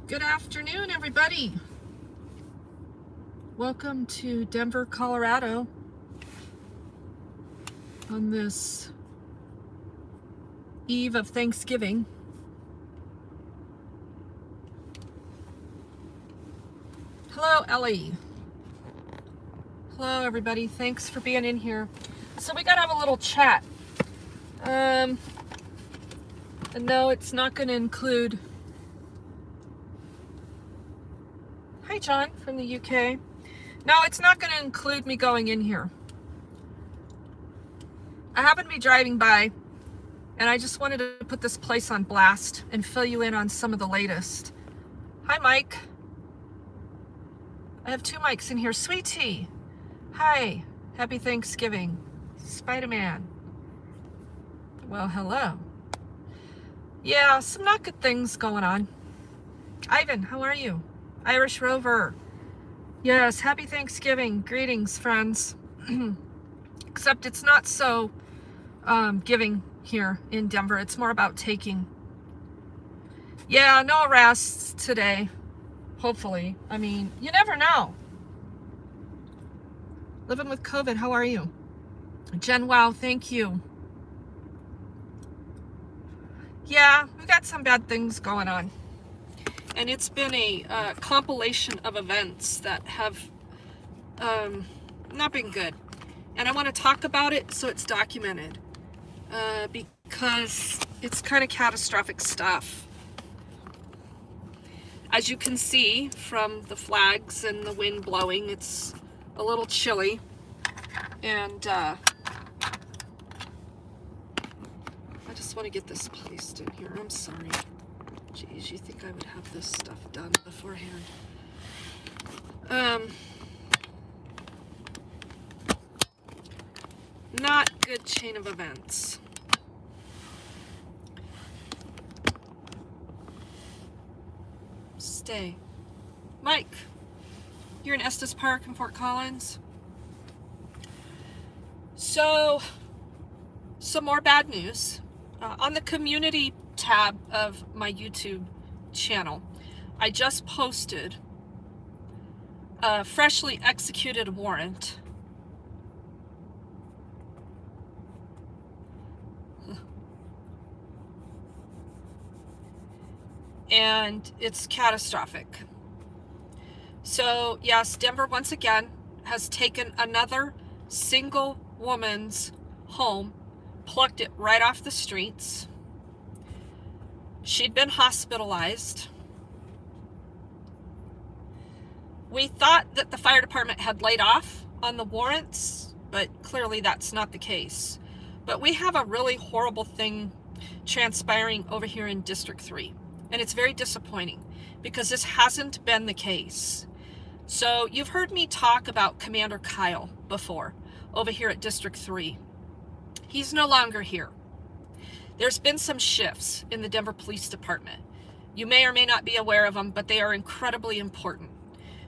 Good afternoon, everybody. Welcome to Denver, Colorado on this eve of Thanksgiving. Hello, Ellie. Hello, everybody. Thanks for being in here. So we got to have a little chat. And no, it's not going to include... Hi, John from the UK. No, it's not going to include me going in here. I happen to be driving by, and I just wanted to put this place on blast and fill you in on some of the latest. Hi, Mike. I have two mics in here. Sweet Tea. Hi. Happy Thanksgiving. Spider-Man. Well, hello. Yeah, some not good things going on. Ivan, how are you? Irish Rover. Yes, happy Thanksgiving. Greetings, friends. Except it's not so giving here in Denver. It's more about taking. Yeah, no arrests today. Hopefully. I mean, you never know. Living with COVID, how are you? Jen, wow, thank you. Yeah, we got some bad things going on. And it's been a compilation of events that have not been good. And I want to talk about it so it's documented. Because it's kind of catastrophic stuff. As you can see from the flags and the wind blowing, it's a little chilly. And I just want to get this placed in here. I'm sorry. Geez, you think I would have this stuff done beforehand. Not good chain of events. Stay. Mike, you're in Estes Park in Fort Collins. So, some more bad news. On the community tab of my YouTube channel, I just posted a freshly executed warrant and it's catastrophic. So yes, Denver once again has taken another single woman's home, plucked it right off the streets. She'd been hospitalized. We thought that the fire department had laid off on the warrants, but clearly that's not the case. But we have a really horrible thing transpiring over here in District 3. And it's very disappointing because this hasn't been the case. So you've heard me talk about Commander Kyle before over here at District 3. He's no longer here. There's been some shifts in the Denver Police Department. You may or may not be aware of them, but they are incredibly important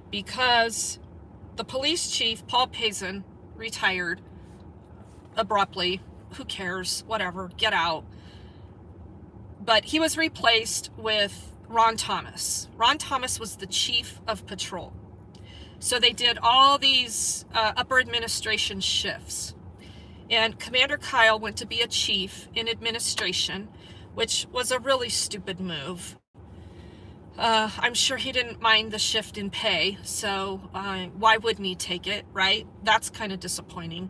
because the police chief, Paul Pazin, retired abruptly. Who cares? Whatever. Get out. But he was replaced with Ron Thomas. Ron Thomas was the chief of patrol. So they did all these upper administration shifts. And Commander Kyle went to be a chief in administration, which was a really stupid move. I'm sure he didn't mind the shift in pay, so why wouldn't he take it, right? That's kind of disappointing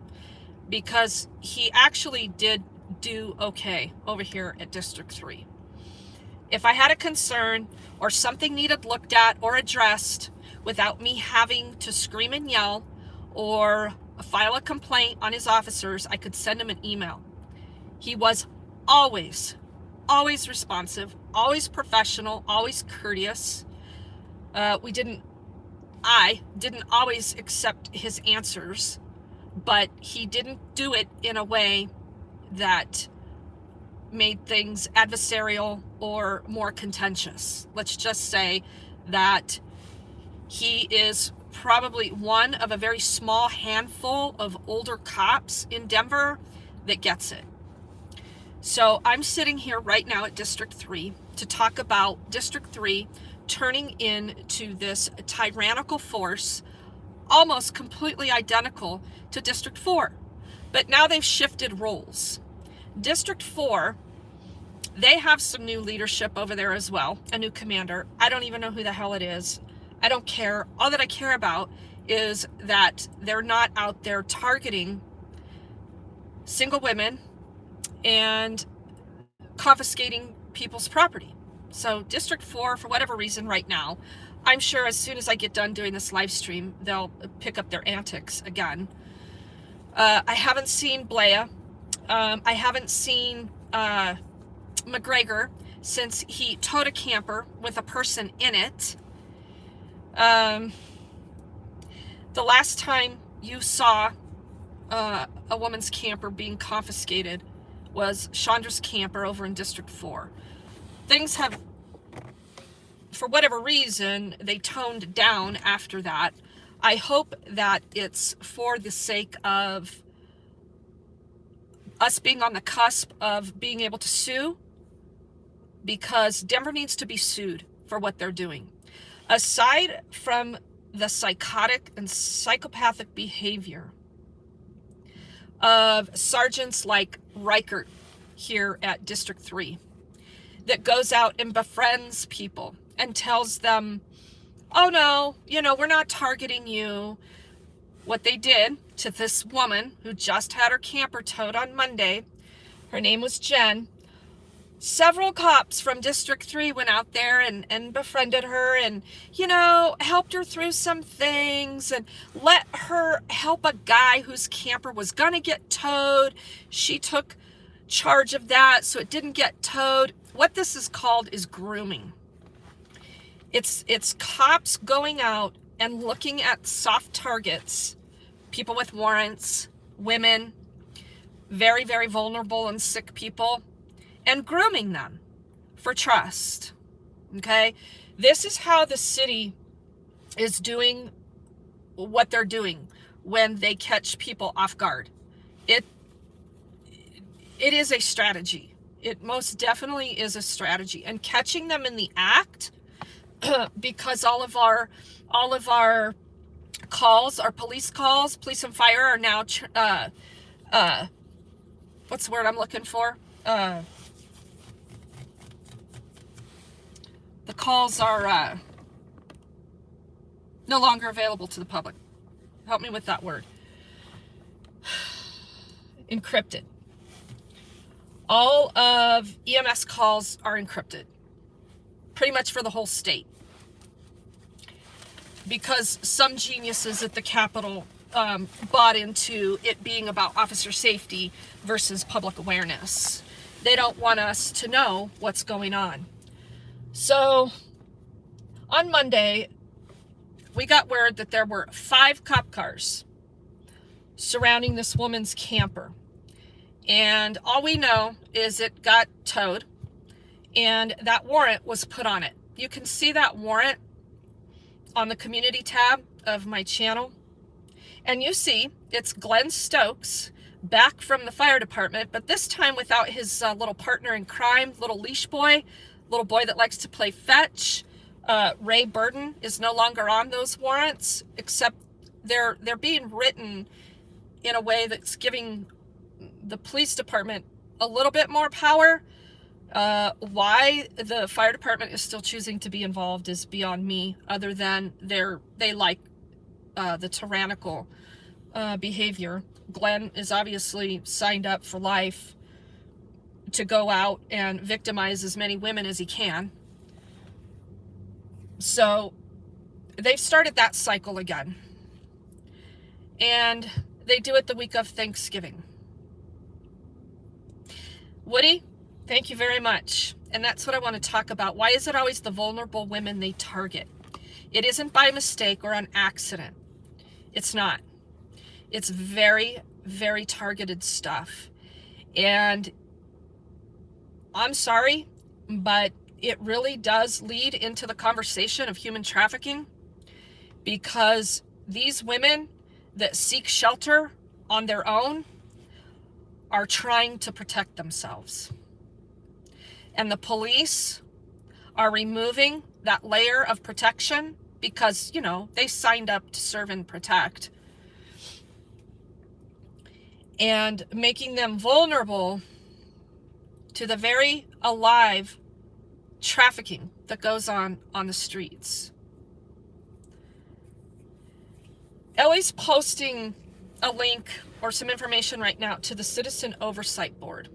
because he actually did do okay over here at District 3. If I had a concern or something needed looked at or addressed without me having to scream and yell or file a complaint on his officers, I could send him an email. He was always responsive, always professional, always courteous. I didn't always accept his answers, but he didn't do it in a way that made things adversarial or more contentious. Let's just say that he is probably one of a very small handful of older cops in Denver that gets it. So I'm sitting here right now at District 3 to talk about District 3 turning into this tyrannical force, almost completely identical to District 4. But now they've shifted roles. District 4, they have some new leadership over there as well, a new commander. I don't even know who the hell it is. I don't care. All that I care about is that they're not out there targeting single women and confiscating people's property. So District 4, for whatever reason right now, I'm sure as soon as I get done doing this live stream, they'll pick up their antics again. I haven't seen Blea. I haven't seen McGregor since he towed a camper with a person in it. The last time you saw a woman's camper being confiscated was Chandra's camper over in District 4. Things have, for whatever reason, they toned down after that. I hope that it's for the sake of us being on the cusp of being able to sue, because Denver needs to be sued for what they're doing. Aside from the psychotic and psychopathic behavior of sergeants like Reichert here at District 3, that goes out and befriends people and tells them, oh no, we're not targeting you. What they did to this woman who just had her camper towed on Monday, her name was Jen. Several cops from District 3 went out there and befriended her and, helped her through some things and let her help a guy whose camper was going to get towed. She took charge of that so it didn't get towed. What this is called is grooming. It's cops going out and looking at soft targets, people with warrants, women, very, very vulnerable and sick people, and grooming them for trust. Okay? This is how the city is doing what they're doing when they catch people off guard. It is a strategy. It most definitely is a strategy. And catching them in the act, because all of our calls, our police calls, police and fire are now, what's the word I'm looking for? The calls are no longer available to the public. Help me with that word. Encrypted. All of EMS calls are encrypted, pretty much for the whole state, because some geniuses at the Capitol bought into it being about officer safety versus public awareness. They don't want us to know what's going on. So on Monday, we got word that there were 5 cop cars surrounding this woman's camper. And all we know is it got towed and that warrant was put on it. You can see that warrant on the community tab of my channel. And you see it's Glenn Stokes back from the fire department, but this time without his little partner in crime, little leash boy, little boy that likes to play fetch. Ray Burden is no longer on those warrants, except they're being written in a way that's giving the police department a little bit more power. Why the fire department is still choosing to be involved is beyond me, other than they like the tyrannical behavior. Glenn is obviously signed up for life to go out and victimize as many women as he can. So they've started that cycle again. And they do it the week of Thanksgiving. Woody, thank you very much. And that's what I want to talk about. Why is it always the vulnerable women they target? It isn't by mistake or an accident. It's not. It's very, very targeted stuff. And I'm sorry, but it really does lead into the conversation of human trafficking, because these women that seek shelter on their own are trying to protect themselves. And the police are removing that layer of protection because, you know, they signed up to serve and protect, and making them vulnerable to the very alive trafficking that goes on the streets. Ellie's posting a link or some information right now to the Citizen Oversight Board.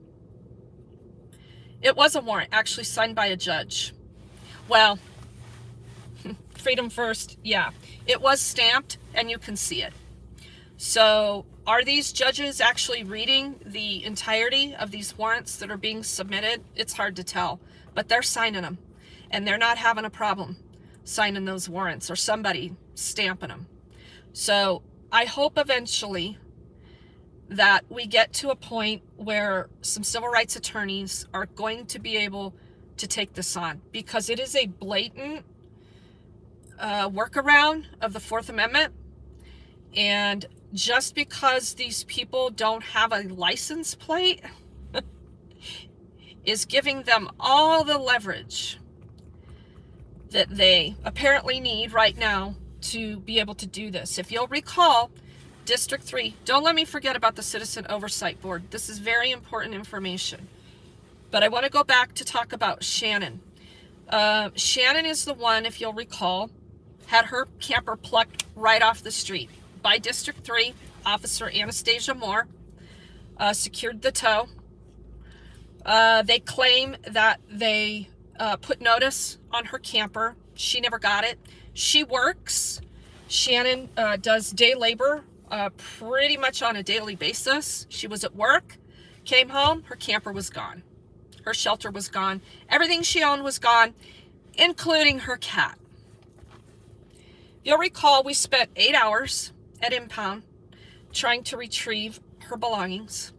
It was a warrant actually signed by a judge. Well, freedom first, yeah. It was stamped and you can see it. So are these judges actually reading the entirety of these warrants that are being submitted? It's hard to tell, but they're signing them, and they're not having a problem signing those warrants or somebody stamping them. So I hope eventually that we get to a point where some civil rights attorneys are going to be able to take this on, because it is a blatant workaround of the Fourth Amendment. And just because these people don't have a license plate is giving them all the leverage that they apparently need right now to be able to do this. If you'll recall, District 3, don't let me forget about the Citizen Oversight Board. This is very important information. But I want to go back to talk about Shannon. Shannon is the one, if you'll recall, had her camper plucked right off the street by District 3. Officer Anastasia Moore secured the tow. They claim that they put notice on her camper. She never got it. She works. Shannon does day labor pretty much on a daily basis. She was at work, came home, her camper was gone. Her shelter was gone. Everything she owned was gone, including her cat. You'll recall we spent 8 hours at Impound trying to retrieve her belongings.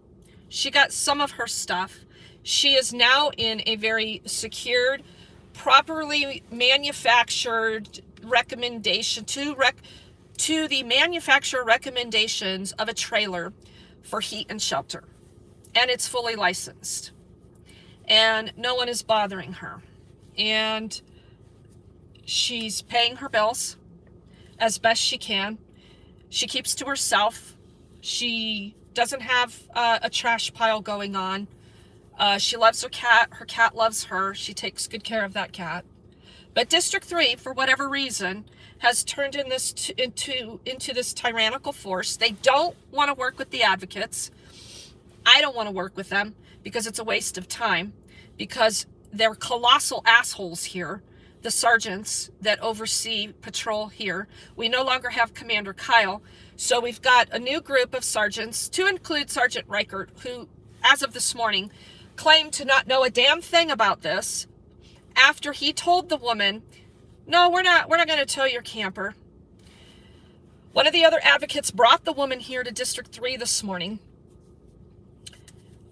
She got some of her stuff. She is now in a very secured, properly manufactured recommendation to the manufacturer recommendations of a trailer for heat and shelter. And it's fully licensed. And no one is bothering her. And she's paying her bills as best she can. She keeps to herself. She doesn't have a trash pile going on. She loves her cat. Her cat loves her. She takes good care of that cat. But District 3, for whatever reason, has turned into this tyrannical force. They don't want to work with the advocates. I don't want to work with them because it's a waste of time, because they're colossal assholes here, the sergeants that oversee patrol here. We no longer have Commander Kyle, so we've got a new group of sergeants, to include Sergeant Reichert, who, as of this morning, claimed to not know a damn thing about this after he told the woman, no, we're not going to tow your camper. One of the other advocates brought the woman here to District 3 this morning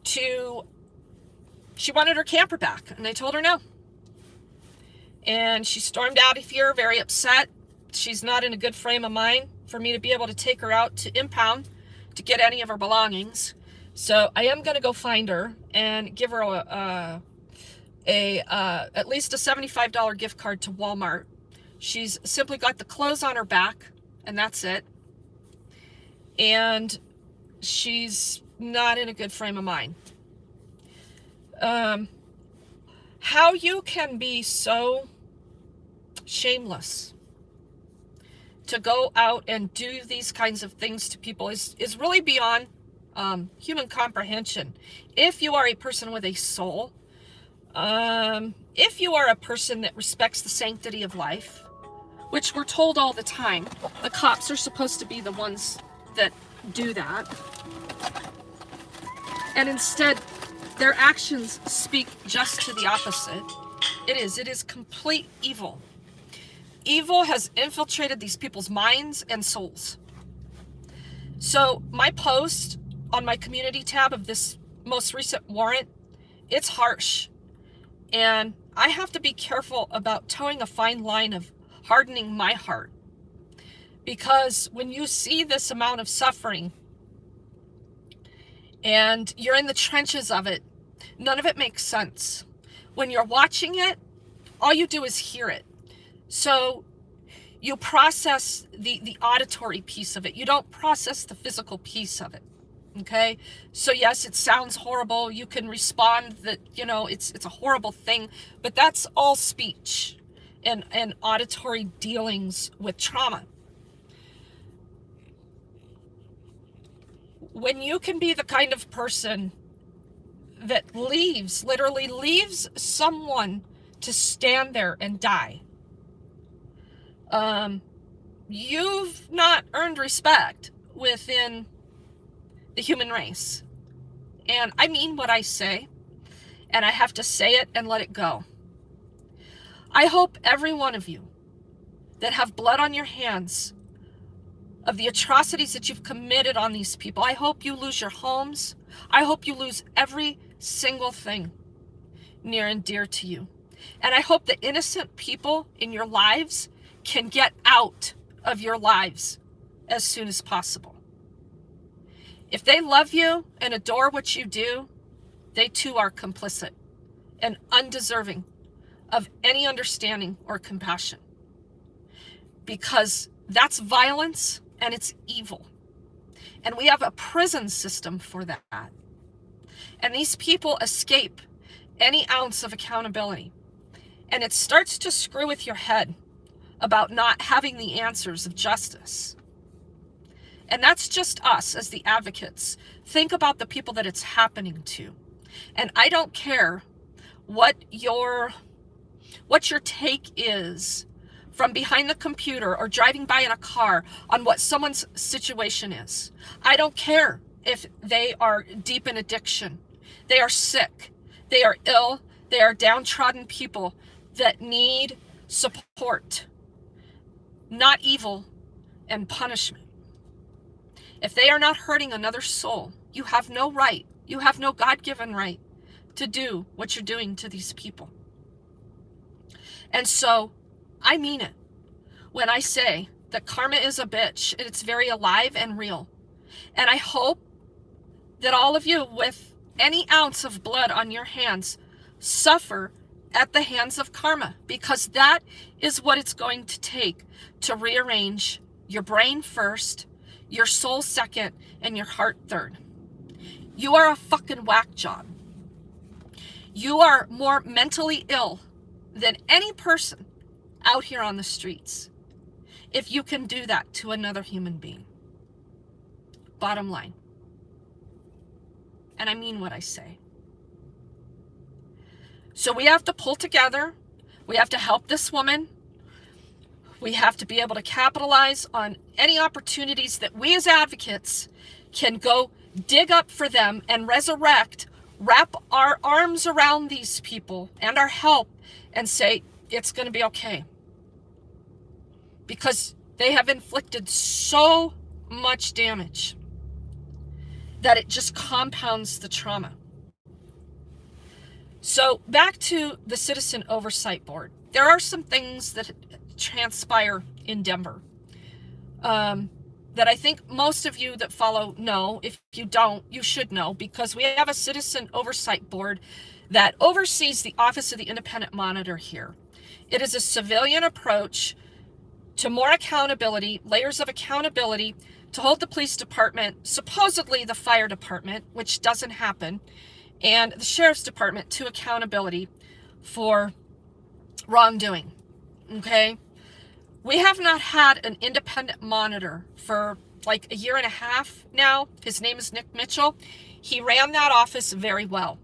she wanted her camper back, and they told her no. And she stormed out of here very upset. She's not in a good frame of mind for me to be able to take her out to Impound to get any of her belongings. So I am going to go find her and give her at least a $75 gift card to Walmart. She's simply got the clothes on her back, and that's it. And she's not in a good frame of mind. How you can be so shameless to go out and do these kinds of things to people is really beyond human comprehension. If you are a person with a soul, if you are a person that respects the sanctity of life, which we're told all the time, the cops are supposed to be the ones that do that, and instead their actions speak just to the opposite. It is complete evil. Evil has infiltrated these people's minds and souls. So my post on my community tab of this most recent warrant, it's harsh. And I have to be careful about towing a fine line of hardening my heart. Because when you see this amount of suffering and you're in the trenches of it, none of it makes sense. When you're watching it, all you do is hear it. So you process the auditory piece of it. You don't process the physical piece of it. Okay? So yes, it sounds horrible. You can respond that, it's a horrible thing, but that's all speech and auditory dealings with trauma. When you can be the kind of person that literally leaves someone to stand there and die, you've not earned respect within the human race. And I mean what I say, and I have to say it and let it go. I hope every one of you that have blood on your hands of the atrocities that you've committed on these people, I hope you lose your homes. I hope you lose every single thing near and dear to you. And I hope the innocent people in your lives can get out of your lives as soon as possible. If they love you and adore what you do, they too are complicit and undeserving of any understanding or compassion. Because that's violence and it's evil. And we have a prison system for that. And these people escape any ounce of accountability. And it starts to screw with your head about not having the answers of justice. And that's just us as the advocates. Think about the people that it's happening to. And I don't care what your take is from behind the computer or driving by in a car on what someone's situation is. I don't care if they are deep in addiction. They are sick. They are ill. They are downtrodden people that need support, not evil and punishment. If they are not hurting another soul, you have no right, you have no God-given right to do what you're doing to these people. And so, I mean it when I say that karma is a bitch, and it's very alive and real. And I hope that all of you with any ounce of blood on your hands suffer at the hands of karma, because that is what it's going to take to rearrange your brain first, your soul second, and your heart third. You are a fucking whack job. You are more mentally ill than any person out here on the streets if you can do that to another human being. Bottom line. And I mean what I say. So we have to pull together. We have to help this woman. We have to be able to capitalize on any opportunities that we as advocates can go dig up for them and resurrect, wrap our arms around these people and our help and say, it's going to be okay. Because they have inflicted so much damage that it just compounds the trauma. So back to the Citizen Oversight Board. There are some things that transpire in Denver that I think most of you that follow know. If you don't, you should know, because we have a Citizen Oversight Board that oversees the Office of the Independent Monitor here. It is a civilian approach to more accountability, layers of accountability, to hold the police department, supposedly the fire department, which doesn't happen, and the sheriff's department to accountability for wrongdoing. Okay? We have not had an independent monitor for like a year and a half now. His name is Nick Mitchell. He ran that office very well.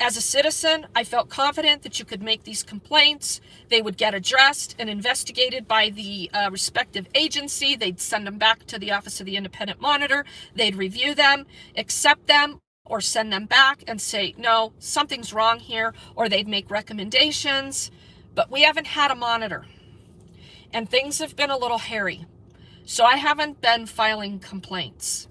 As a citizen, I felt confident that you could make these complaints. They would get addressed and investigated by the respective agency. They'd send them back to the Office of the Independent Monitor. They'd review them, accept them, or send them back and say, no, something's wrong here, or they'd make recommendations. But we haven't had a monitor. And things have been a little hairy. So I haven't been filing complaints.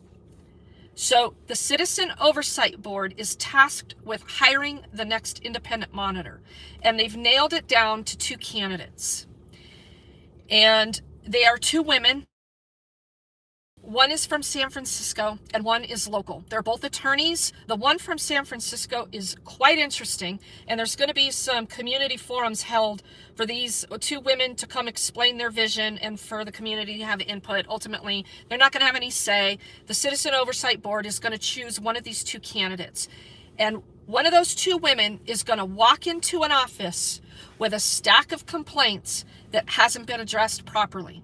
So the Citizen Oversight Board is tasked with hiring the next independent monitor. And they've nailed it down to 2 candidates. And they are 2 women. One is from San Francisco and one is local. They're both attorneys. The one from San Francisco is quite interesting, and there's going to be some community forums held for these two women to come explain their vision and for the community to have input. Ultimately, they're not going to have any say. The Citizen Oversight Board is going to choose one of these two candidates, and one of those two women is going to walk into an office with a stack of complaints that hasn't been addressed properly.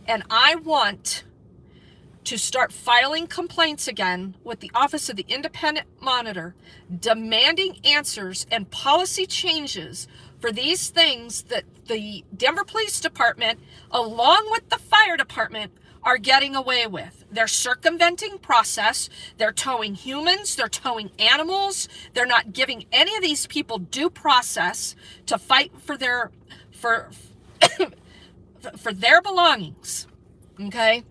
And I want to start filing complaints again with the Office of the Independent Monitor, demanding answers and policy changes for these things that the Denver Police Department, along with the fire department, are getting away with. They're circumventing process. They're towing humans. They're towing animals. They're not giving any of these people due process to fight for their for their belongings. Okay?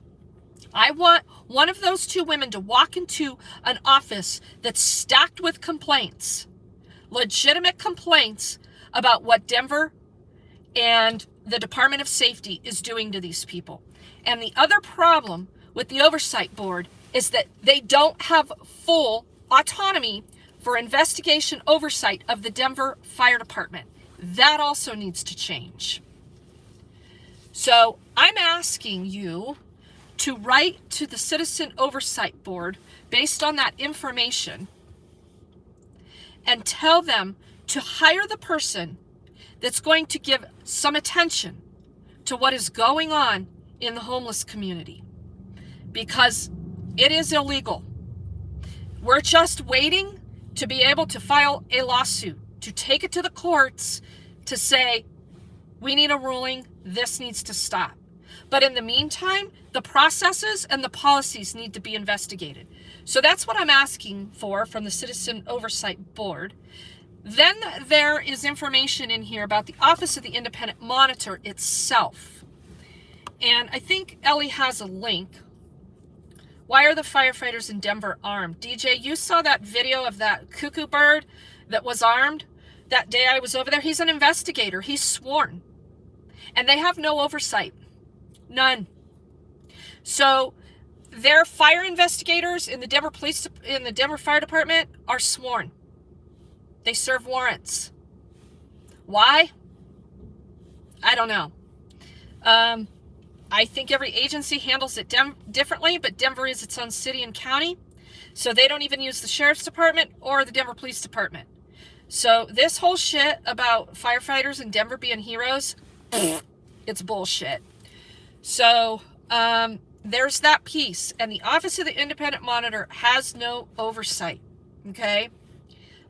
I want one of those two women to walk into an office that's stacked with complaints, legitimate complaints about what Denver and the Department of Safety is doing to these people. And the other problem with the Oversight Board is that they don't have full autonomy for investigation oversight of the Denver Fire Department. That also needs to change. So I'm asking you to write to the Citizen Oversight Board based on that information and tell them to hire the person that's going to give some attention to what is going on in the homeless community, because it is illegal. We're just waiting to be able to file a lawsuit, to take it to the courts, to say, we need a ruling, this needs to stop. But in the meantime, the processes and the policies need to be investigated. So that's what I'm asking for from the Citizen Oversight Board. Then there is information in here about the Office of the Independent Monitor itself. And I think Ellie has a link. Why are the firefighters in Denver armed? DJ, you saw that video of that cuckoo bird that was armed that day I was over there? He's an investigator. He's sworn. And they have no oversight. None. So their fire investigators in the Denver Fire Department are sworn. They serve warrants. Why? I don't know. I think every agency handles it differently, but Denver is its own city and county, so they don't even use the Sheriff's Department or the Denver Police Department. So this whole shit about firefighters in Denver being heroes, it's bullshit. So there's that piece. And the Office of the Independent Monitor has no oversight, okay,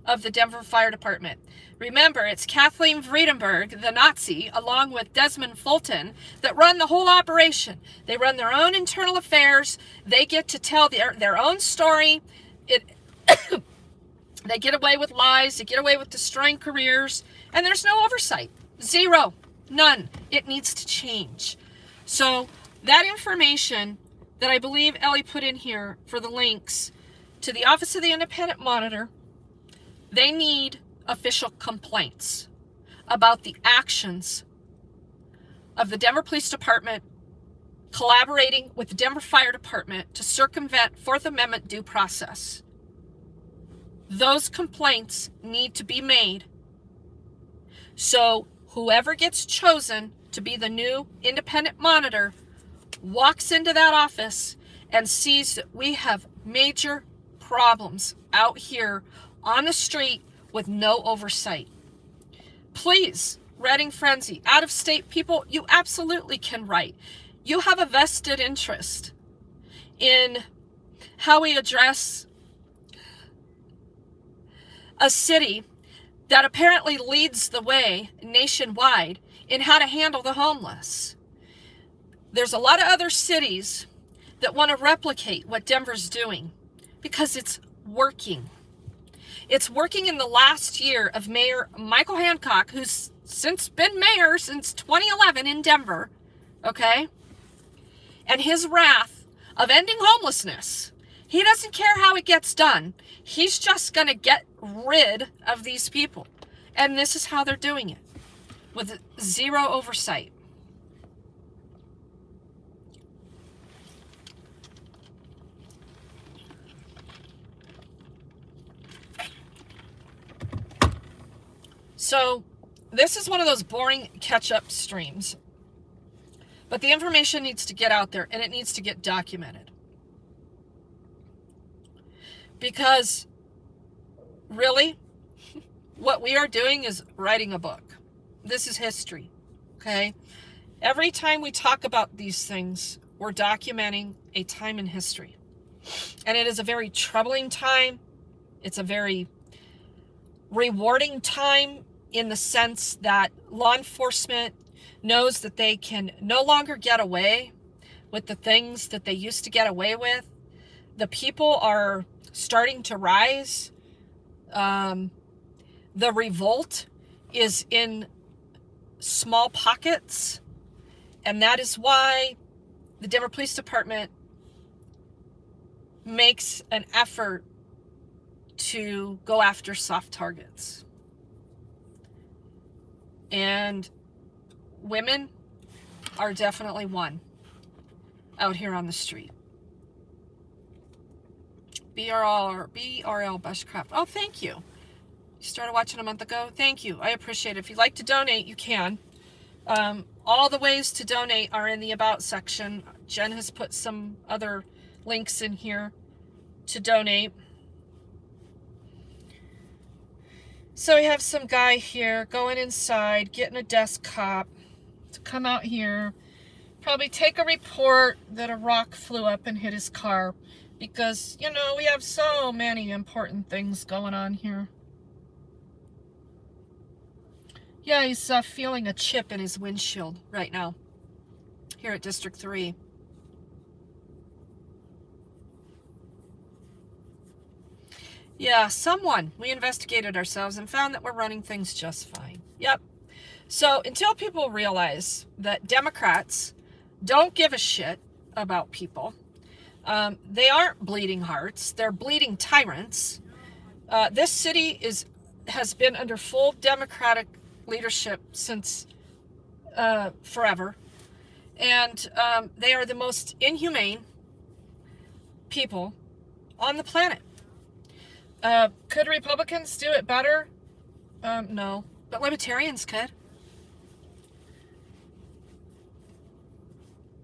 of the Denver Fire Department. Remember, it's Kathleen Vredenberg, the Nazi, along with Desmond Fulton, that run the whole operation. They run their own internal affairs. They get to tell their own story. They get away with lies. They get away with destroying careers. And there's no oversight. Zero. None. It needs to change. So that information that I believe Ellie put in here for the links to the Office of the Independent Monitor, they need official complaints about the actions of the Denver Police Department collaborating with the Denver Fire Department to circumvent Fourth Amendment due process. Those complaints need to be made. So whoever gets chosen to be the new independent monitor walks into that office and sees that we have major problems out here on the street with no oversight. Please, Reading Frenzy, out-of-state people, you absolutely can write. You have a vested interest in how we address a city that apparently leads the way nationwide in how to handle the homeless. There's a lot of other cities that want to replicate what Denver's doing because it's working. It's working in the last year of Mayor Michael Hancock, who's since been mayor since 2011 in Denver, okay? And his wrath of ending homelessness. He doesn't care how it gets done. He's just going to get rid of these people. And this is how they're doing it, with zero oversight. So this is one of those boring catch-up streams. But the information needs to get out there, and it needs to get documented. Because really, what we are doing is writing a book. This is history, okay? Every time we talk about these things, we're documenting a time in history. And it is a very troubling time. It's a very rewarding time in the sense that law enforcement knows that they can no longer get away with the things that they used to get away with. The people are starting to rise. The revolt is in small pockets, and that is why the Denver Police Department makes an effort to go after soft targets. And women are definitely one out here on the street. BRL Bushcraft. Oh, thank you. You started watching a month ago. Thank you. I appreciate it. If you'd like to donate, you can. All the ways to donate are in the About section. Jen has put some other links in here to donate. So we have some guy here going inside, getting a desktop to come out here, probably take a report that a rock flew up and hit his car, because, you know, we have so many important things going on here. Yeah, he's feeling a chip in his windshield right now here at District 3. Yeah, we investigated ourselves and found that we're running things just fine. Yep. So until people realize that Democrats don't give a shit about people, they aren't bleeding hearts, they're bleeding tyrants. This city has been under full Democratic leadership since forever. And they are the most inhumane people on the planet. Could Republicans do it better? No, but libertarians could.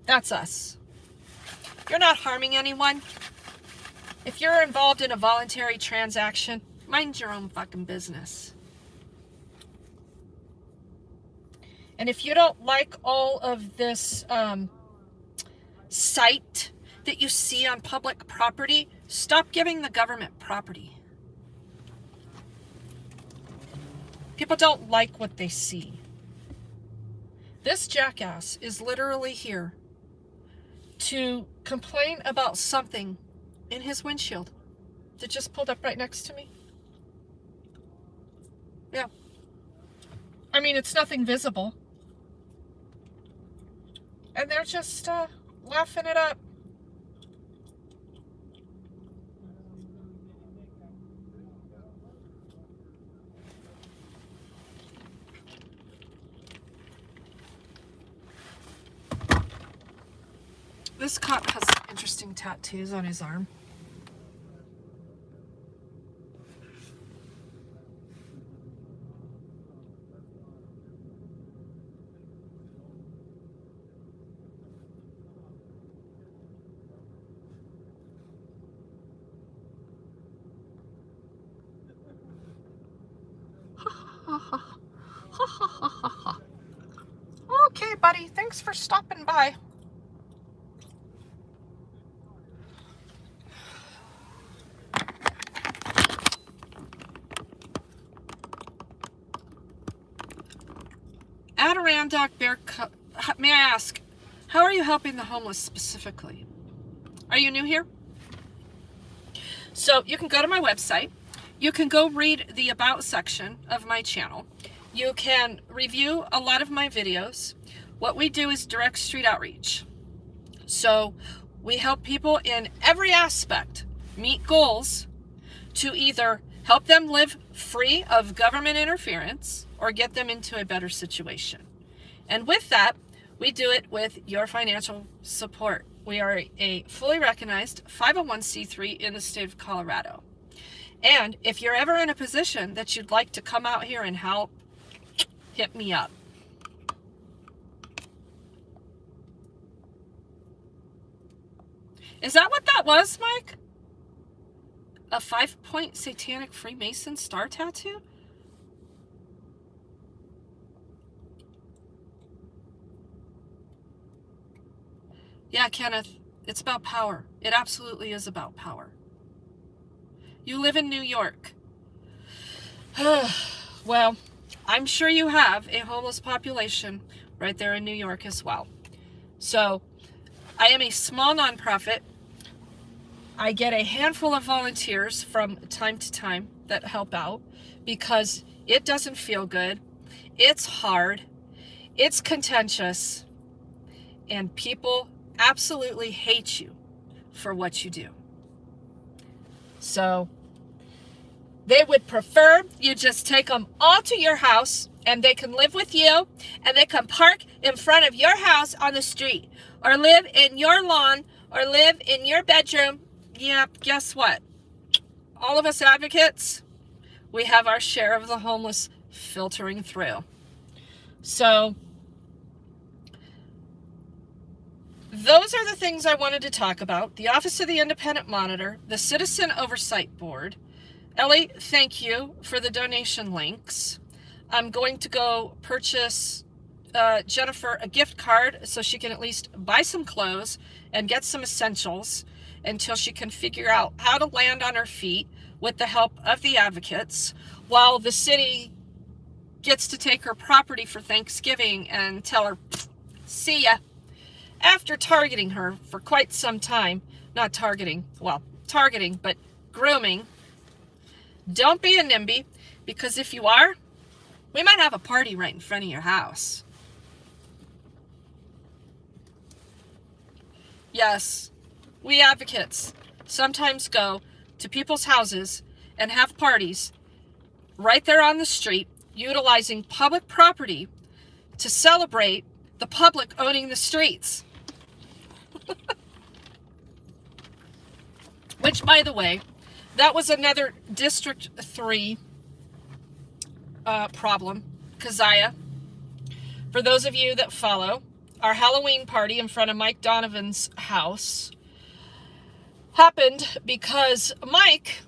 That's us. You're not harming anyone. If you're involved in a voluntary transaction, mind your own fucking business. And if you don't like all of this sight that you see on public property, stop giving the government property. People don't like what they see. This jackass is literally here to complain about something in his windshield that just pulled up right next to me. Yeah. I mean, it's nothing visible. And they're just laughing it up. This cop has some interesting tattoos on his arm. Okay, buddy. Thanks for stopping by. Adirondack Bear Cup. May I ask, how are you helping the homeless specifically? Are you new here? So you can go to my website. You can go read the About section of my channel. You can review a lot of my videos. What we do is direct street outreach. So we help people in every aspect meet goals to either help them live free of government interference or get them into a better situation. And with that, we do it with your financial support. We are a fully recognized 501c3 in the state of Colorado. And if you're ever in a position that you'd like to come out here and help hit me up. Is that what that was, Mike? A 5-point satanic Freemason star tattoo? Yeah, Kenneth, it's about power. It absolutely is about power. You live in New York. Well, I'm sure you have a homeless population right there in New York as well. So, I am a small nonprofit. I get a handful of volunteers from time to time that help out because it doesn't feel good. It's hard. It's contentious. And people absolutely hate you for what you do. So they would prefer you just take them all to your house and they can live with you and they can park in front of your house on the street or live in your lawn or live in your bedroom. Yeah, guess what? All of us advocates, we have our share of the homeless filtering through. So those are the things I wanted to talk about. The Office of the Independent Monitor, the Citizen Oversight Board. Ellie, thank you for the donation links. I'm going to go purchase Jennifer a gift card so she can at least buy some clothes and get some essentials until she can figure out how to land on her feet with the help of the advocates, while the city gets to take her property for Thanksgiving and tell her, see ya. After targeting her for quite some time, not targeting, well, targeting, but grooming. Don't be a NIMBY, because if you are, we might have a party right in front of your house. Yes, we advocates sometimes go to people's houses and have parties right there on the street, utilizing public property to celebrate the public owning the streets. Which, by the way, that was another District 3 problem. Keziah, for those of you that follow, our Halloween party in front of Mike Donovan's house happened because Mike,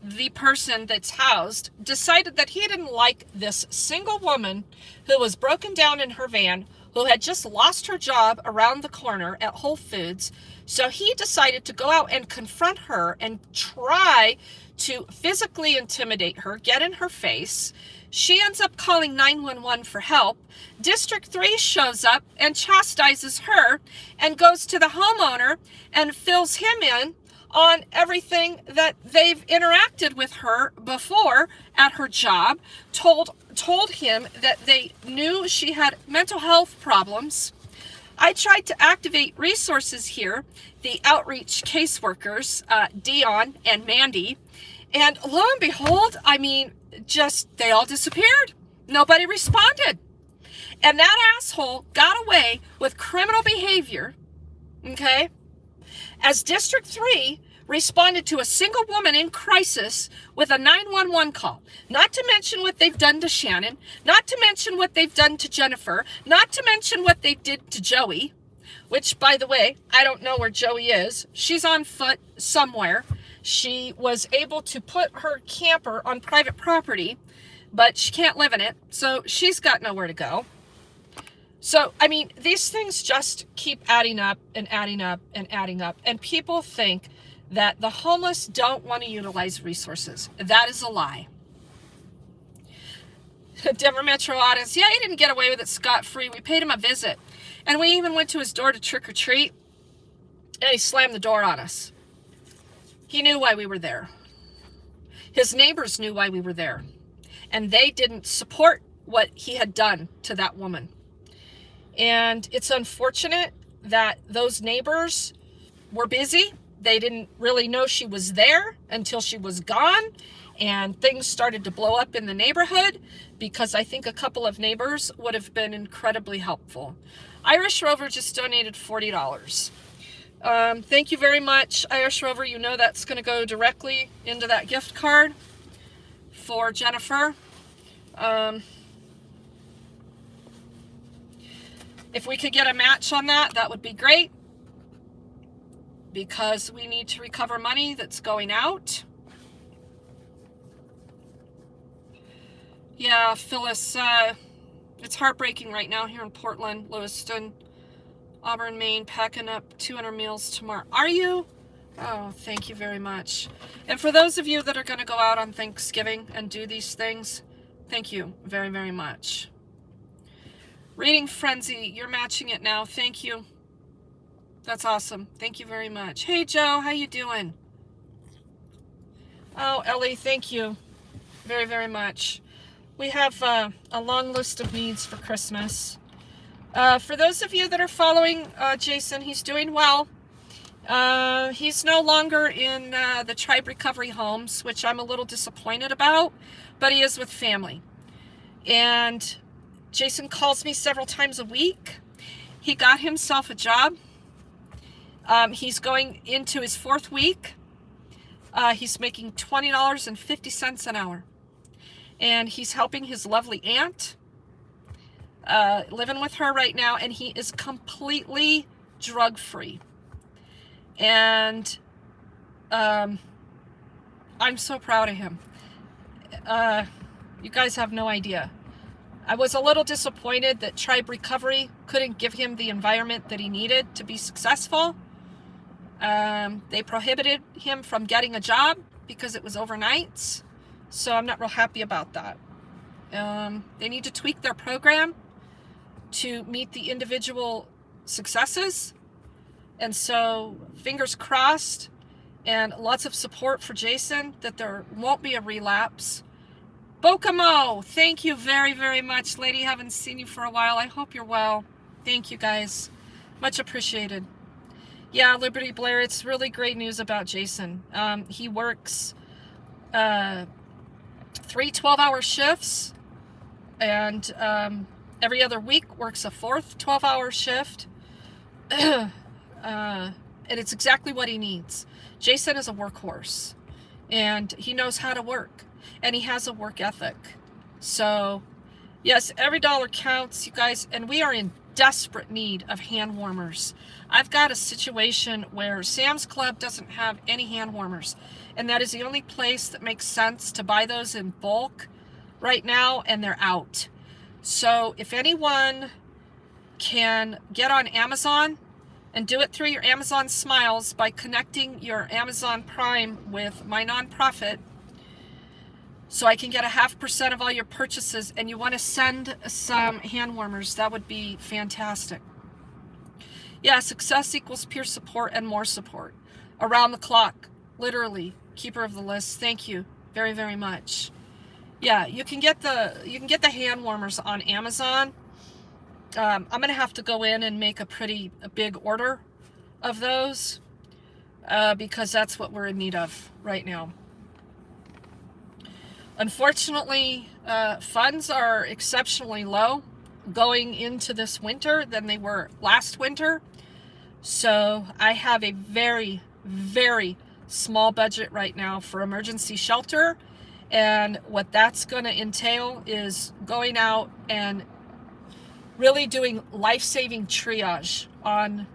the person that's housed, decided that he didn't like this single woman who was broken down in her van, who had just lost her job around the corner at Whole Foods. So he decided to go out and confront her and try to physically intimidate her, get in her face. She ends up calling 911 for help. District 3 shows up and chastises her and goes to the homeowner and fills him in on everything that they've interacted with her before at her job, told him that they knew she had mental health problems. I tried to activate resources here, the outreach caseworkers, Dion and Mandy, and lo and behold, I mean, they all disappeared. Nobody responded. And that asshole got away with criminal behavior, okay? As District 3 responded to a single woman in crisis with a 911 call. Not to mention what they've done to Shannon, not to mention what they've done to Jennifer, not to mention what they did to Joey, which, by the way, I don't know where Joey is. She's on foot somewhere. She was able to put her camper on private property, but she can't live in it, so she's got nowhere to go. So, I mean, these things just keep adding up and adding up and adding up, and people think that the homeless don't want to utilize resources. That is a lie. Denver Metro Audits, yeah, he didn't get away with it scot-free. We paid him a visit, and we even went to his door to trick-or-treat, and he slammed the door on us. He knew why we were there. His neighbors knew why we were there, and they didn't support what he had done to that woman. And it's unfortunate that those neighbors were busy. They didn't really know she was there until she was gone, and things started to blow up in the neighborhood, because I think a couple of neighbors would have been incredibly helpful. Irish Rover just donated $40. Thank you very much, Irish Rover. You know that's going to go directly into that gift card for Jennifer. If we could get a match on that, that would be great, because we need to recover money that's going out. Yeah, Phyllis, it's heartbreaking right now here in Portland, Lewiston, Auburn, Maine, packing up 200 meals tomorrow. Are you? Oh, thank you very much. And for those of you that are going to go out on Thanksgiving and do these things, thank you very, very much. Reading Frenzy, you're matching it now. Thank you. That's awesome. Thank you very much. Hey, Joe, how you doing? Oh, Ellie, thank you very, very much. We have a long list of needs for Christmas. For those of you that are following Jason, he's doing well. He's no longer in the tribe recovery homes, which I'm a little disappointed about, but he is with family. And Jason calls me several times a week. He got himself a job. He's going into his 4th week. He's making $20.50 an hour. And he's helping his lovely aunt, living with her right now, and he is completely drug-free. And I'm so proud of him. You guys have no idea. I was a little disappointed that Tribe Recovery couldn't give him the environment that he needed to be successful. They prohibited him from getting a job because it was overnights. So I'm not real happy about that. They need to tweak their program to meet the individual successes. And so fingers crossed and lots of support for Jason that there won't be a relapse. Bokamo, thank you very, very much. Lady, haven't seen you for a while. I hope you're well. Thank you, guys. Much appreciated. Yeah, Liberty Blair, it's really great news about Jason. He works 3 12-hour shifts, and every other week works a 4th 12-hour shift. And it's exactly what he needs. Jason is a workhorse, and he knows how to work, and he has a work ethic. So, yes, every dollar counts, you guys, and we are in desperate need of hand warmers. I've got a situation where Sam's Club doesn't have any hand warmers, and that is the only place that makes sense to buy those in bulk right now, and they're out. So if anyone can get on Amazon and do it through your Amazon Smiles by connecting your Amazon Prime with my nonprofit, so I can get a 0.5% of all your purchases, and you want to send some hand warmers, that would be fantastic. Yeah, success equals peer support and more support. Around the clock, literally, keeper of the list. Thank you very, very much. Yeah, you can get the hand warmers on Amazon. I'm gonna have to go in and make a big order of those because that's what we're in need of right now. Unfortunately, funds are exceptionally low going into this winter than they were last winter. So I have a very, very small budget right now for emergency shelter. And what that's going to entail is going out and really doing life-saving triage on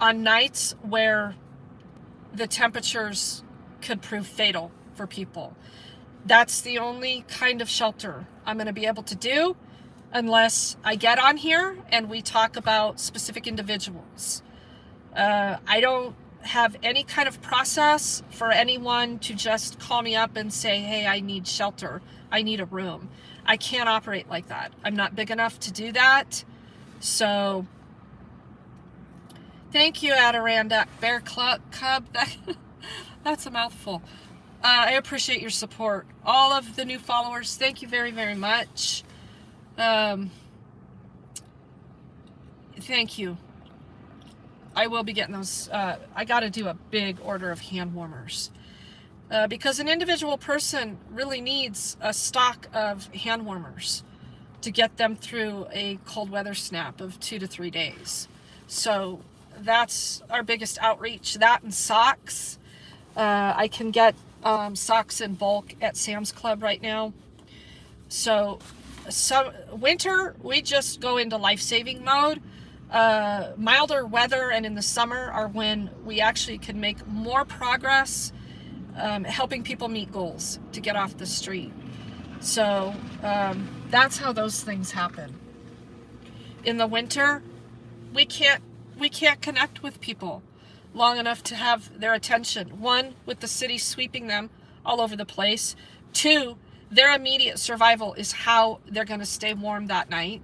nights where the temperatures could prove fatal for people. That's the only kind of shelter I'm going to be able to do unless I get on here and we talk about specific individuals. I don't have any kind of process for anyone to just call me up and say, hey, I need shelter. I need a room. I can't operate like that. I'm not big enough to do that. So thank you, Adirondack Bear Cub. That's a mouthful. I appreciate your support. All of the new followers, thank you very, very much. Thank you. I will be getting those. I got to do a big order of hand warmers because an individual person really needs a stock of hand warmers to get them through a cold weather snap of 2 to 3 days. So that's our biggest outreach. That and socks. I can get socks in bulk at Sam's Club right now. So winter, we just go into life-saving mode. Milder weather and in the summer are when we actually can make more progress, helping people meet goals to get off the street. So that's how those things happen. In the winter, we can't connect with people long enough to have their attention. One, with the city sweeping them all over the place. Two, their immediate survival is how they're going to stay warm that night.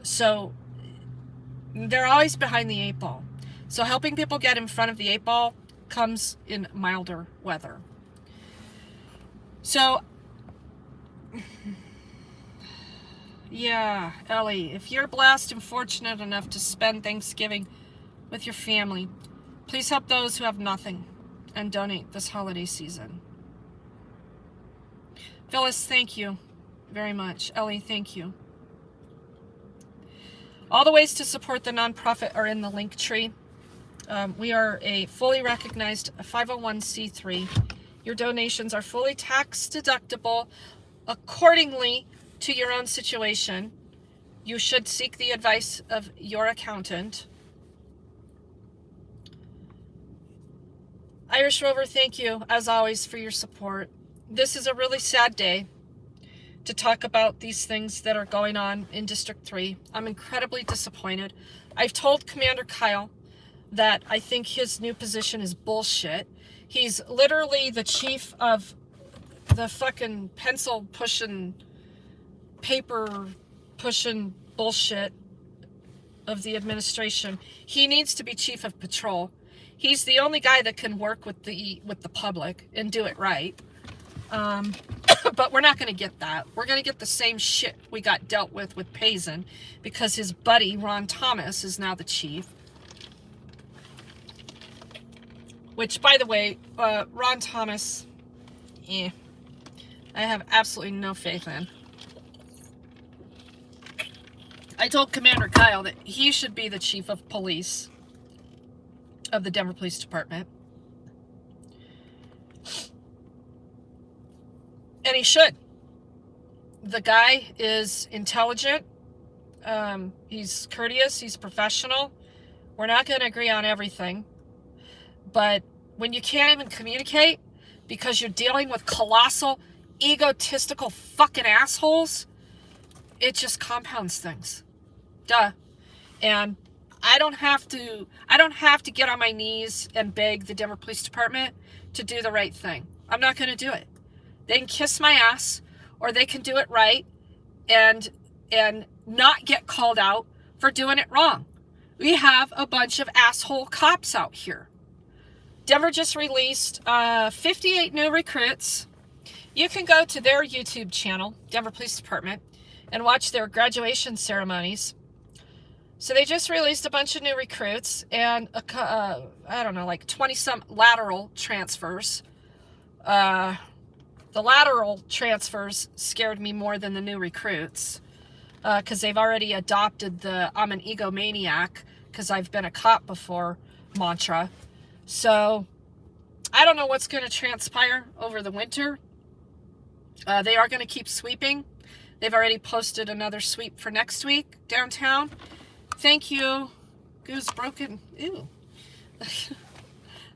So they're always behind the 8 ball. So helping people get in front of the 8 ball comes in milder weather. So, yeah, Ellie, if you're blessed and fortunate enough to spend Thanksgiving with your family, please help those who have nothing and donate this holiday season. Phyllis, thank you very much. Ellie, thank you. All the ways to support the nonprofit are in the link tree. We are a fully recognized 501c3. Your donations are fully tax deductible accordingly to your own situation. You should seek the advice of your accountant. Irish Rover, thank you, as always, for your support. This is a really sad day to talk about these things that are going on in District 3. I'm incredibly disappointed. I've told Commander Kyle that I think his new position is bullshit. He's literally the chief of the fucking pencil pushing, paper pushing bullshit of the administration. He needs to be chief of patrol. He's the only guy that can work with the public and do it right. But we're not going to get that. We're going to get the same shit we got dealt with Payson, because his buddy Ron Thomas is now the chief. Which, by the way, Ron Thomas, I have absolutely no faith in. I told Commander Kyle that he should be the chief of police of the Denver Police Department. And he should. The guy is intelligent. He's courteous. He's professional. We're not going to agree on everything. But when you can't even communicate because you're dealing with colossal, egotistical fucking assholes, it just compounds things. Duh. And I don't have to get on my knees and beg the Denver Police Department to do the right thing. I'm not going to do it. They can kiss my ass, or they can do it right and not get called out for doing it wrong. We have a bunch of asshole cops out here. Denver just released 58 new recruits. You can go to their YouTube channel, Denver Police Department, and watch their graduation ceremonies. So they just released a bunch of new recruits and, I don't know, like 20-some lateral transfers. The lateral transfers scared me more than the new recruits, because they've already adopted the I'm an egomaniac because I've been a cop before mantra. So I don't know what's going to transpire over the winter. They are going to keep sweeping. They've already posted another sweep for next week downtown. Thank you. Goose broken. Ew.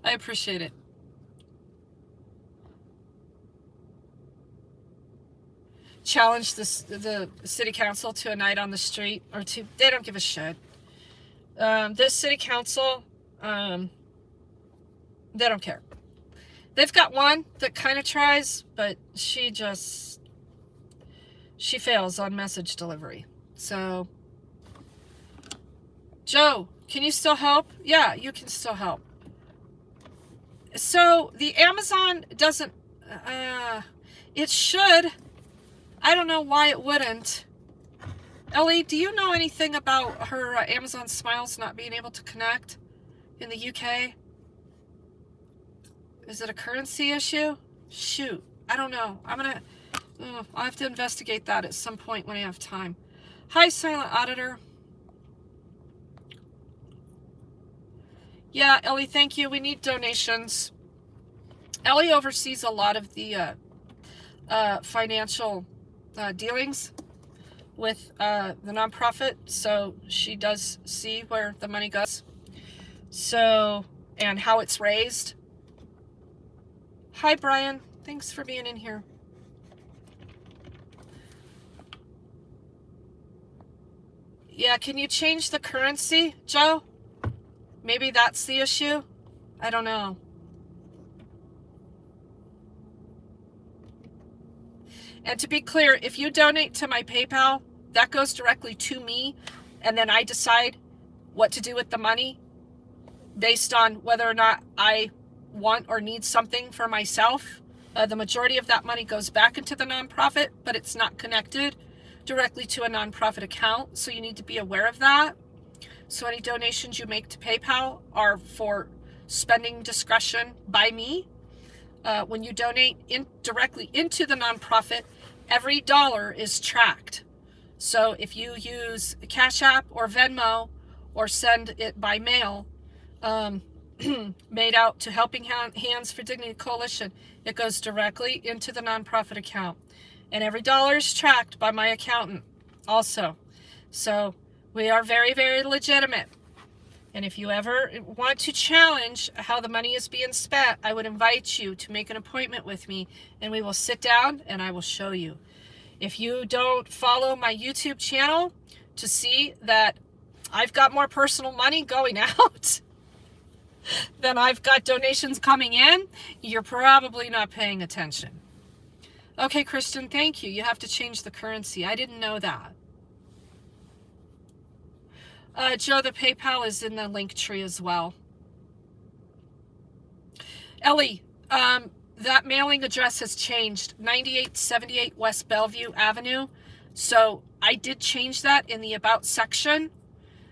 I appreciate it. Challenge the city council to a night on the street, or to, they don't give a shit. This city council, they don't care. They've got one that kind of tries, but she fails on message delivery. So, Joe, can you still help? Yeah, you can still help. So the Amazon doesn't, it should. I don't know why it wouldn't. Ellie, do you know anything about her Amazon Smiles not being able to connect in the UK? Is it a currency issue? Shoot, I don't know. I'll have to investigate that at some point when I have time. Hi, Silent Auditor. Yeah, Ellie, thank you. We need donations. Ellie oversees a lot of the financial dealings with the nonprofit, so she does see where the money goes. So, and how it's raised. Hi, Brian. Thanks for being in here. Yeah, can you change the currency, Joe? Maybe that's the issue? I don't know. And to be clear, if you donate to my PayPal, that goes directly to me, and then I decide what to do with the money based on whether or not I want or need something for myself. The majority of that money goes back into the nonprofit, but it's not connected directly to a nonprofit account, so you need to be aware of that. So any donations you make to PayPal are for spending discretion by me. When you donate directly into the nonprofit, every dollar is tracked. So if you use Cash App or Venmo or send it by mail, made out to Helping Hands for Dignity Coalition, it goes directly into the nonprofit account. And every dollar is tracked by my accountant also. So we are very, very legitimate. And if you ever want to challenge how the money is being spent, I would invite you to make an appointment with me, and we will sit down and I will show you. If you don't follow my YouTube channel to see that I've got more personal money going out than I've got donations coming in, you're probably not paying attention. Okay, Kristen, thank you. You have to change the currency. I didn't know that. Joe, the PayPal is in the link tree as well. Ellie, that mailing address has changed, 9878 West Bellevue Avenue. So I did change that in the About section.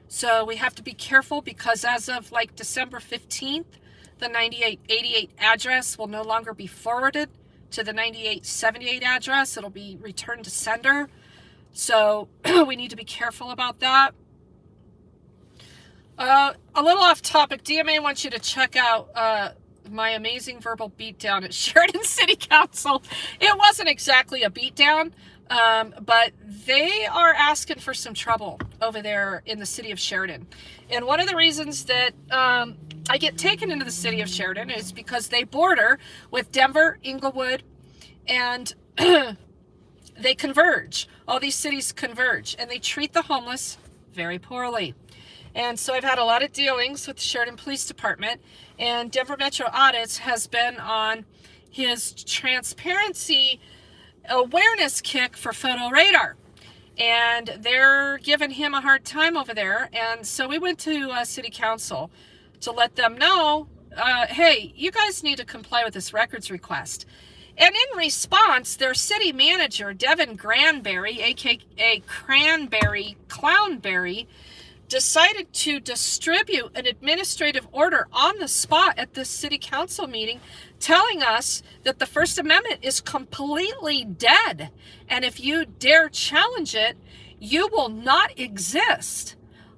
So we have to be careful because as of like December 15th, the 9888 address will no longer be forwarded to the 9878 address. It'll be returned to sender. So we need to be careful about that. A little off topic, DMA wants you to check out my amazing verbal beatdown at Sheridan City Council. It wasn't exactly a beatdown, but they are asking for some trouble over there in the city of Sheridan. And one of the reasons that I get taken into the city of Sheridan is because they border with Denver, Inglewood, and they converge. All these cities converge, and they treat the homeless very poorly. And so I've had a lot of dealings with the Sheridan Police Department, and Denver Metro Audits has been on his transparency awareness kick for photo radar. And they're giving him a hard time over there. And so we went to City Council to let them know, hey, you guys need to comply with this records request. And in response, their city manager, Devin Granberry, aka Cranberry Clownberry, decided to distribute an administrative order on the spot at this city council meeting, telling us that the First Amendment is completely dead. And if you dare challenge it, you will not exist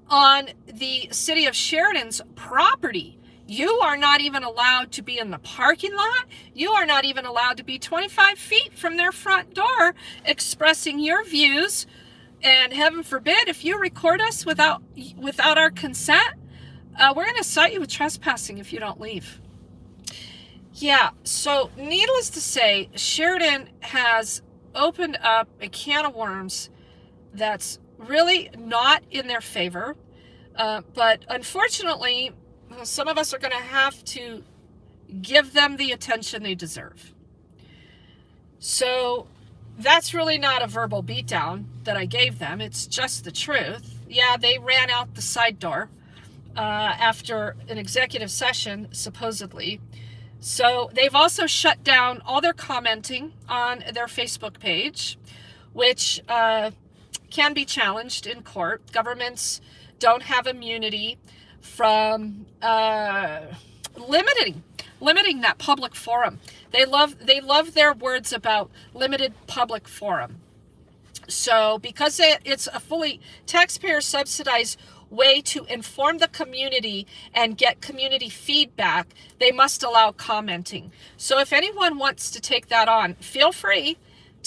on the city of Sheridan's property. You are not even allowed to be in the parking lot. You are not even allowed to be 25 feet from their front door expressing your views. And heaven forbid, if you record us without our consent, we're going to cite you with trespassing if you don't leave. Yeah, so needless to say, Sheridan has opened up a can of worms that's really not in their favor. But unfortunately, some of us are going to have to give them the attention they deserve. So that's really not a verbal beatdown that I gave them. It's just the truth. Yeah, they ran out the side door after an executive session, supposedly. So they've also shut down all their commenting on their Facebook page, which can be challenged in court. Governments don't have immunity from limiting that public forum. They love their words about limited public forum. So because it's a fully taxpayer subsidized way to inform the community and get community feedback, they must allow commenting. So if anyone wants to take that on, feel free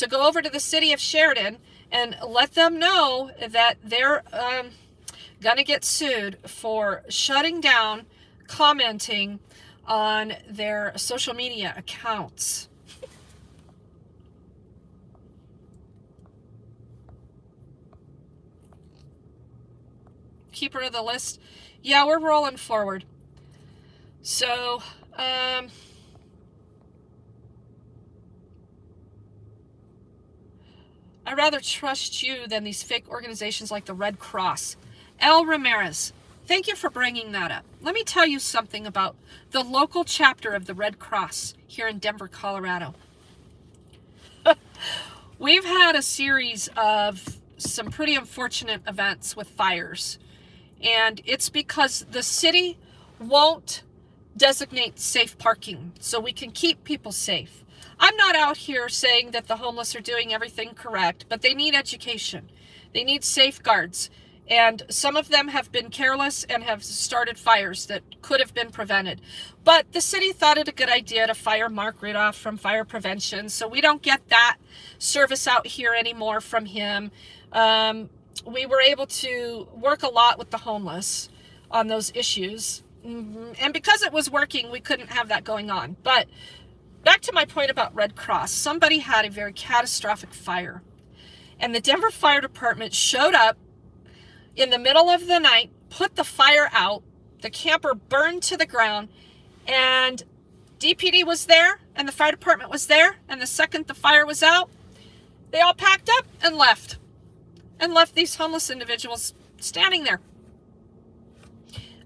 to go over to the city of Sheridan and let them know that they're gonna get sued for shutting down commenting on their social media accounts. Keeper of the list. Yeah, we're rolling forward. So, I'd rather trust you than these fake organizations like the Red Cross. L. Ramirez, thank you for bringing that up. Let me tell you something about the local chapter of the Red Cross here in Denver, Colorado. We've had a series of some pretty unfortunate events with fires. And it's because the city won't designate safe parking so we can keep people safe. I'm not out here saying that the homeless are doing everything correct, but they need education. They need safeguards. And some of them have been careless and have started fires that could have been prevented. But the city thought it a good idea to fire Mark Riddoff from fire prevention, so we don't get that service out here anymore from him. We were able to work a lot with the homeless on those issues. And because it was working, we couldn't have that going on. But back to my point about Red Cross, somebody had a very catastrophic fire. And the Denver Fire Department showed up in the middle of the night, put the fire out, the camper burned to the ground, and DPD was there, and the fire department was there, and the second the fire was out, they all packed up and left these homeless individuals standing there.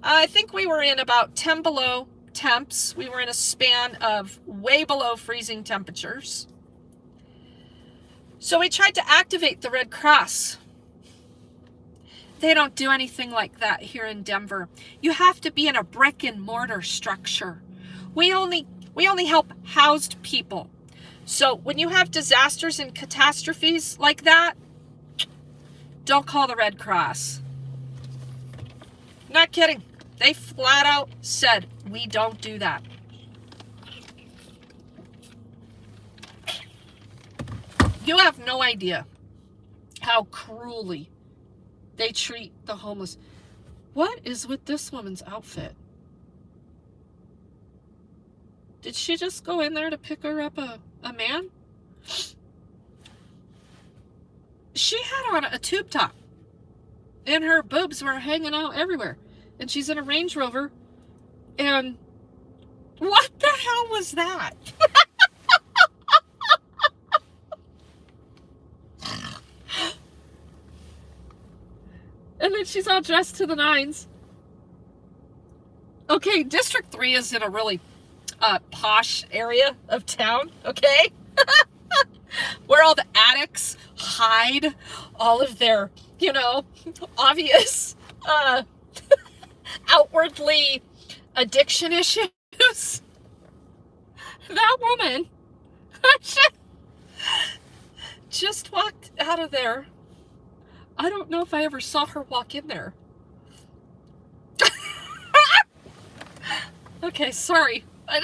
I think we were in about 10 below temps. We were in a span of way below freezing temperatures. So we tried to activate the Red Cross. They don't do anything like that here in Denver. You have to be in a brick and mortar structure. We only help housed people. So when you have disasters and catastrophes like that, don't call the Red Cross. Not kidding. They flat out said, we don't do that. You have no idea how cruelly they treat the homeless. What is with this woman's outfit? Did she just go in there to pick her up a man? She had on a tube top, and her boobs were hanging out everywhere. And she's in a Range Rover, and what the hell was that? And then she's all dressed to the nines. Okay, District 3 is in a really posh area of town, okay? Where all the addicts hide all of their, obvious, outwardly addiction issues. That woman just walked out of there. I don't know if I ever saw her walk in there. Okay, sorry. That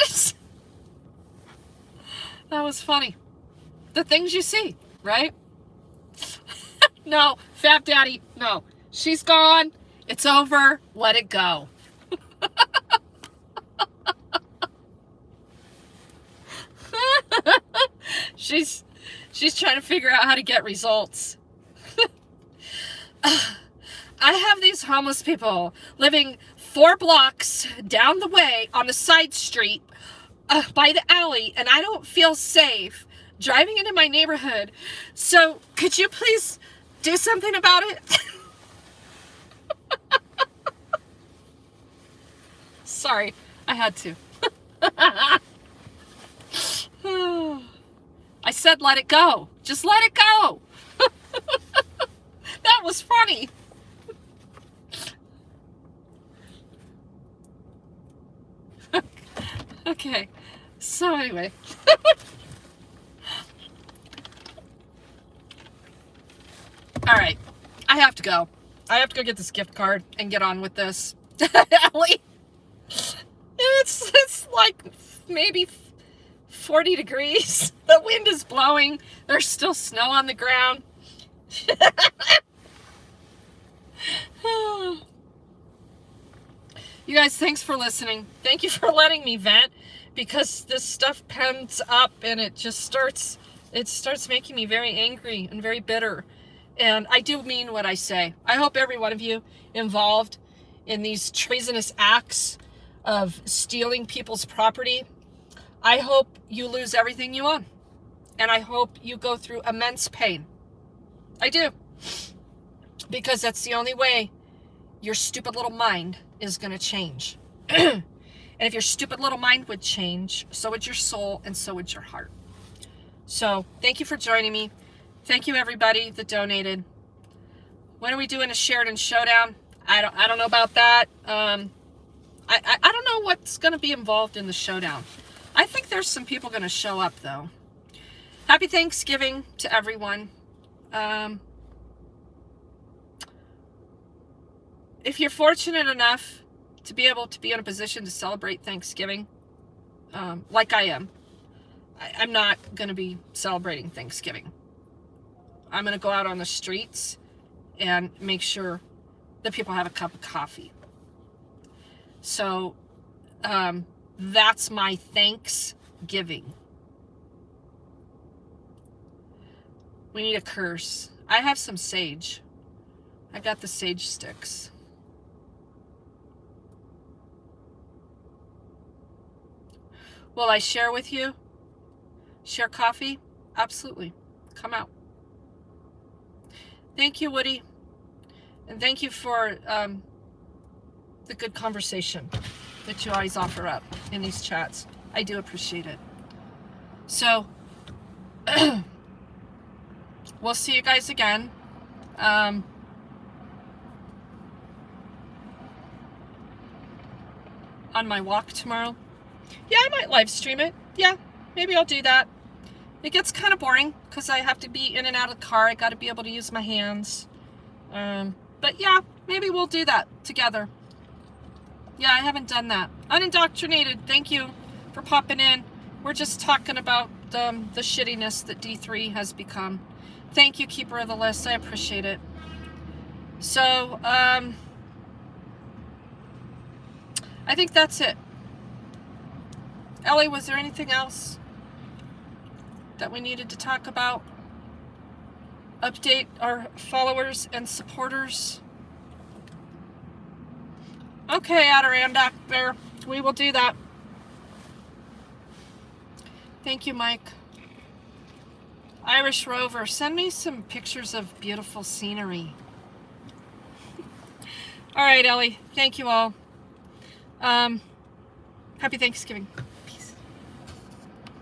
was funny. The things you see, right? No, Fab Daddy, no. She's gone. It's over. Let it go. She's trying to figure out how to get results. I have these homeless people living 4 blocks down the way on the side street by the alley, and I don't feel safe driving into my neighborhood. So could you please do something about it? Sorry, I had to. I said let it go. Just let it go. That was funny. Okay, so anyway. All right, I have to go. I have to go get this gift card and get on with this. Allie, it's like maybe 40 degrees. The wind is blowing. There's still snow on the ground. You guys, thanks for listening. Thank you for letting me vent, because this stuff pens up and it starts making me very angry and very bitter. And I do mean what I say. I hope every one of you involved in these treasonous acts of stealing people's property, I hope you lose everything you own. And I hope you go through immense pain. I do. Because that's the only way your stupid little mind is going to change. And if your stupid little mind would change, so would your soul and so would your heart. So thank you for joining me. Thank you everybody that donated. When are we doing a Sheridan showdown? I don't know about that. I don't know what's going to be involved in the showdown. I think there's some people going to show up though. Happy Thanksgiving to everyone. If you're fortunate enough to be able to be in a position to celebrate Thanksgiving, like I am, I'm not going to be celebrating Thanksgiving. I'm going to go out on the streets and make sure that people have a cup of coffee. So that's my Thanksgiving. We need a curse. I have some sage. I got the sage sticks. Will I share with you? Share coffee? Absolutely. Come out. Thank you, Woody. And thank you for the good conversation that you always offer up in these chats. I do appreciate it. So, we'll see you guys again. On my walk tomorrow. Yeah, I might live stream it. Yeah, maybe I'll do that. It gets kind of boring because I have to be in and out of the car. I got to be able to use my hands. But yeah, maybe we'll do that together. Yeah, I haven't done that. Unindoctrinated, thank you for popping in. We're just talking about the shittiness that D3 has become. Thank you, Keeper of the List. I appreciate it. So, I think that's it. Ellie, was there anything else that we needed to talk about? Update our followers and supporters? Okay, Adirondack Bear, we will do that. Thank you, Mike. Irish Rover, send me some pictures of beautiful scenery. All right, Ellie, thank you all. Happy Thanksgiving.